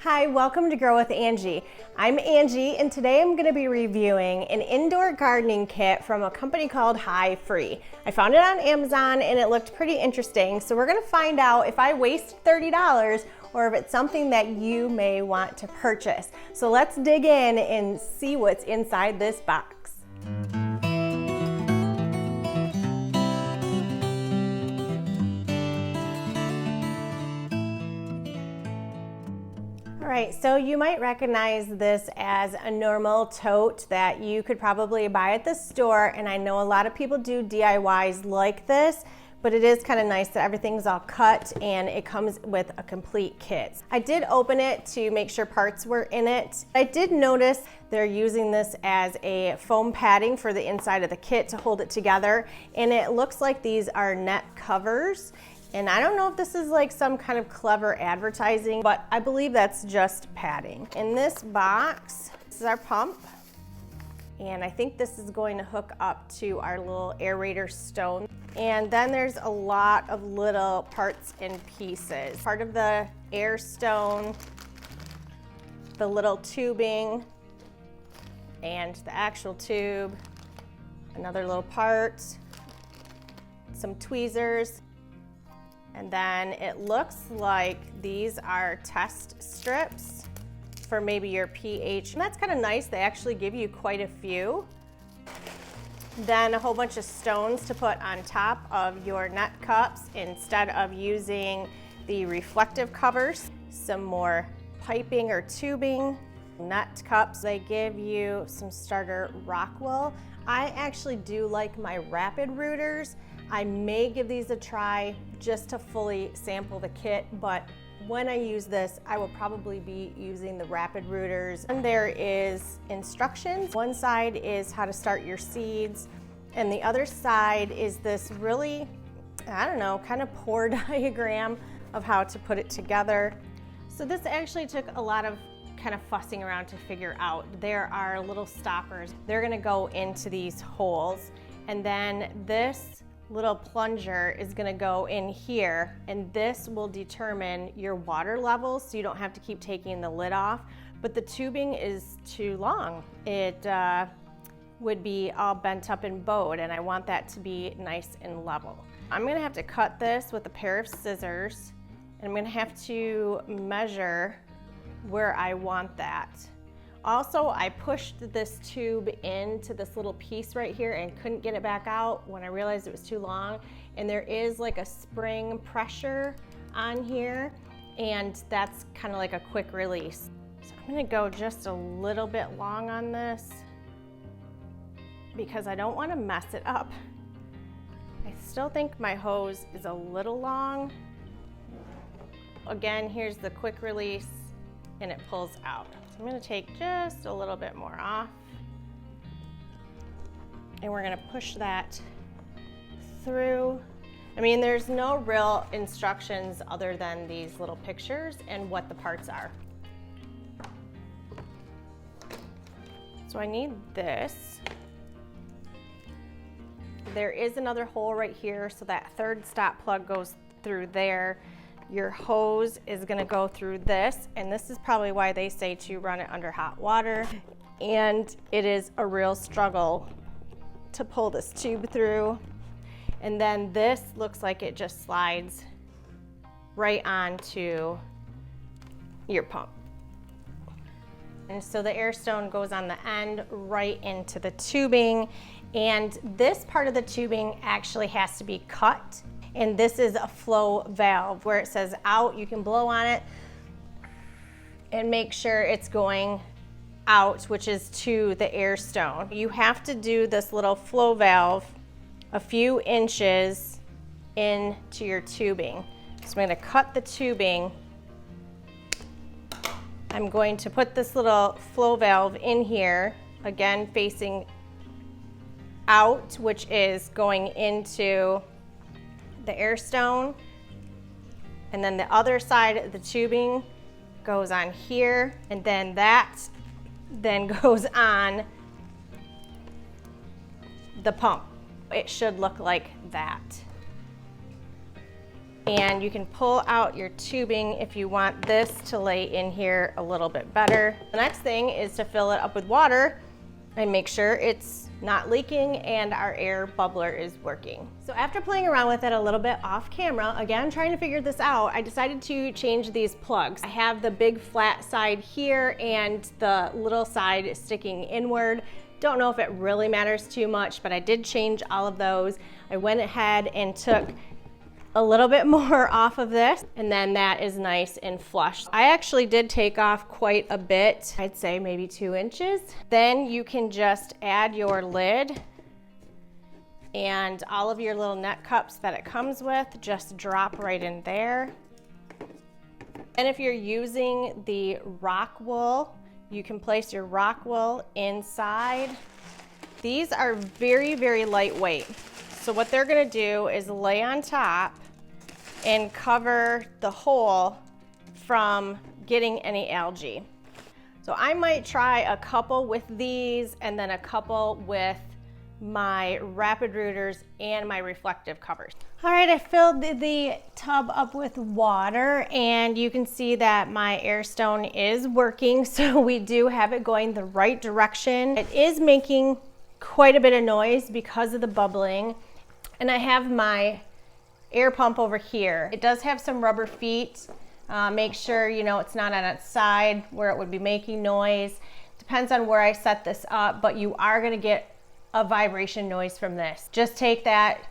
Hi, welcome to Grow With Angie. I'm Angie, and today I'm going to be reviewing an indoor gardening kit from a company called HighFree. I found it on Amazon and it looked pretty interesting, so we're going to find out if I wasted $30 or if it's something that you may want to purchase. So let's dig in and see what's inside this box. All right, so you might recognize this as a normal tote that you could probably buy at the store, and I know a lot of people do DIYs like this, but it is kind of nice that everything's all cut and it comes with a complete kit. I did open it to make sure parts were in it. I did notice they're using this as a foam padding for the inside of the kit to hold it together, and it looks like these are net covers. And I don't know if this is like some kind of clever advertising, but I believe that's just padding. In this box, this is our pump. And I think this is going to hook up to our little aerator stone. And then there's a lot of little parts and pieces. Part of the Airstone, the little tubing, and the actual tube, another little part, some tweezers. And then it looks like these are test strips for maybe your pH. And that's kind of nice. They actually give you quite a few. Then a whole bunch of stones to put on top of your net cups instead of using the reflective covers. Some more piping or tubing. Net cups, they give you some starter rock wool. I actually do like my rapid rooters. I may give these a try just to fully sample the kit, but when I use this, I will probably be using the rapid rooters. And there is instructions. One side is how to start your seeds, and the other side is this really, I don't know, kind of pour diagram of how to put it together. So this actually took a lot of kind of fussing around to figure out. There are little stoppers. They're gonna go into these holes, and then this little plunger is gonna go in here, and this will determine your water levels, so you don't have to keep taking the lid off. But the tubing is too long. It would be all bent up and bowed, and I want that to be nice and level. I'm gonna have to cut this with a pair of scissors, and I'm gonna have to measure where I want that. Also, I pushed this tube into this little piece right here and couldn't get it back out when I realized it was too long. And there is like a spring pressure on here, and that's kind of like a quick release. So I'm gonna go just a little bit long on this because I don't want to mess it up. I still think my hose is a little long. Again, here's the quick release, and it pulls out. So I'm gonna take just a little bit more off, and we're gonna push that through. I mean, there's no real instructions other than these little pictures and what the parts are. So I need this. There is another hole right here, so that third stop plug goes through there. Your hose is gonna go through this, and this is probably why they say to run it under hot water. And it is a real struggle to pull this tube through. And then this looks like it just slides right onto your pump. And so the Airstone goes on the end right into the tubing. And this part of the tubing actually has to be cut. And this is a flow valve where it says out. You can blow on it and make sure it's going out, which is to the Airstone. You have to do this little flow valve a few inches into your tubing. So I'm gonna cut the tubing. I'm going to put this little flow valve in here, again facing out, which is going into the Airstone, and then the other side of the tubing goes on here, and then that then goes on the pump. It should look like that. And you can pull out your tubing if you want this to lay in here a little bit better. The next thing is to fill it up with water and make sure it's not leaking and our air bubbler is working. So after playing around with it a little bit off camera, again, trying to figure this out, I decided to change these plugs. I have the big flat side here and the little side sticking inward. Don't know if it really matters too much, but I did change all of those. I went ahead and took a little bit more off of this, and then that is nice and flush. I actually did take off quite a bit, I'd say maybe 2 inches. Then you can just add your lid and all of your little net cups that it comes with, just drop right in there. And if you're using the rock wool, you can place your rock wool inside. These are very, very lightweight. So what they're gonna do is lay on top and cover the hole from getting any algae. So I might try a couple with these and then a couple with my rapid rooters and my reflective covers. All right, I filled the tub up with water and you can see that my Airstone is working. So we do have it going the right direction. It is making quite a bit of noise because of the bubbling. And I have my air pump over here. It does have some rubber feet. Make sure it's not on its side where it would be making noise. Depends on where I set this up, but you are gonna get a vibration noise from this. Just take that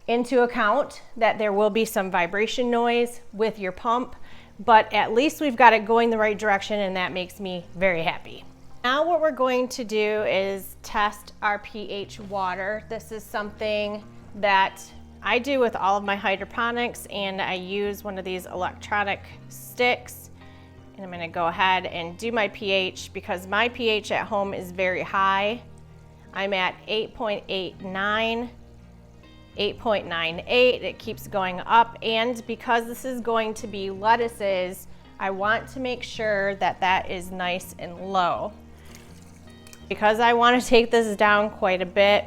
into account that there will be some vibration noise with your pump, but at least we've got it going the right direction and that makes me very happy. Now what we're going to do is test our pH water. This is something that I do with all of my hydroponics, and I use one of these electronic sticks. And I'm gonna go ahead and do my pH because my pH at home is very high. I'm at 8.89, 8.98, it keeps going up. And because this is going to be lettuces, I want to make sure that that is nice and low. Because I want to take this down quite a bit,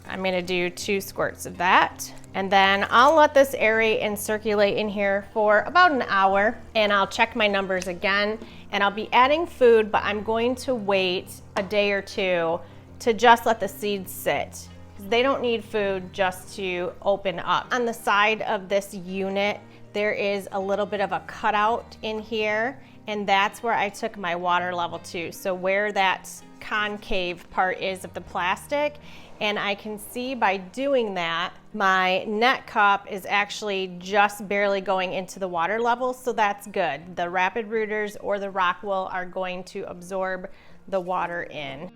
I'm gonna do 2 squirts of that. And then I'll let this aerate and circulate in here for about an hour and I'll check my numbers again and I'll be adding food, but I'm going to wait a day or 2 to just let the seeds sit. They don't need food just to open up. On the side of this unit, there is a little bit of a cutout in here and that's where I took my water level to. So where that concave part is of the plastic, and I can see by doing that, my net cup is actually just barely going into the water level, so that's good. The rapid rooters or the rock wool are going to absorb the water in.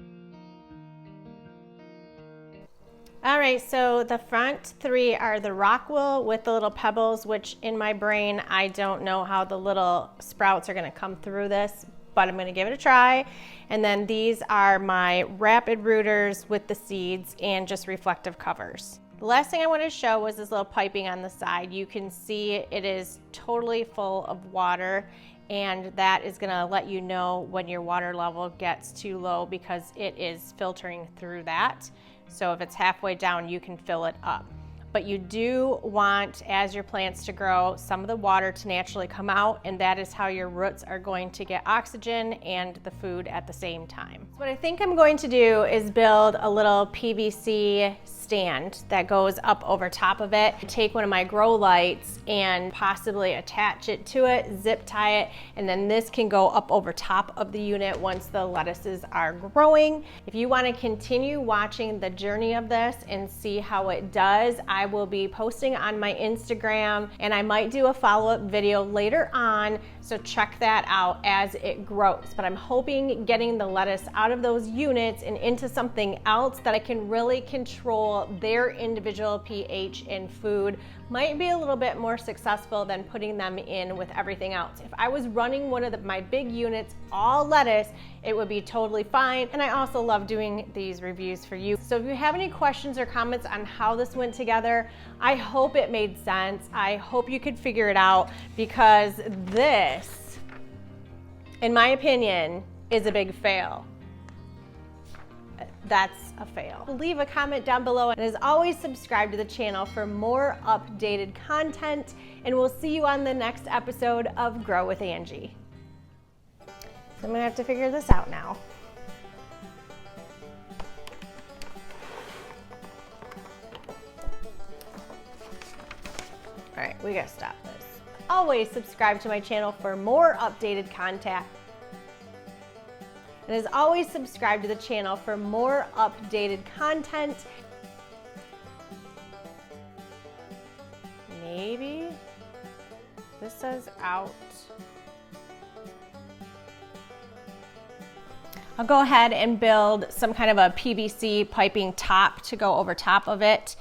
All right, so the front 3 are the rock wool with the little pebbles, which in my brain, I don't know how the little sprouts are gonna come through this, but I'm gonna give it a try. And then these are my rapid rooters with the seeds and just reflective covers. The last thing I wanted to show was this little piping on the side. You can see it is totally full of water, and that is gonna let you know when your water level gets too low because it is filtering through that. So if it's halfway down, you can fill it up. But you do want, as your plants to grow, some of the water to naturally come out, and that is how your roots are going to get oxygen and the food at the same time. What I think I'm going to do is build a little PVC stand that goes up over top of it. Take one of my grow lights and possibly attach it to it, zip tie it, and then this can go up over top of the unit once the lettuces are growing. If you want to continue watching the journey of this and see how it does, I will be posting on my Instagram, and I might do a follow-up video later on, so check that out as it grows. But I'm hoping getting the lettuce out of those units and into something else that I can really control their individual pH in food might be a little bit more successful than putting them in with everything else. If I was running one of my big units all lettuce, it would be totally fine. And I also love doing these reviews for you. So if you have any questions or comments on how this went together, I hope it made sense. I hope you could figure it out, because this, in my opinion, is a big fail. that's a fail. Leave a comment down below, and as always, subscribe to the channel for more updated content, and we'll see you on the next episode of Grow with Angie. So I'm gonna have to figure this out now. All right, we gotta stop this. Always subscribe to my channel for more updated content. And as always, subscribe to the channel for more updated content. Maybe this says out. I'll go ahead and build some kind of a PVC piping top to go over top of it.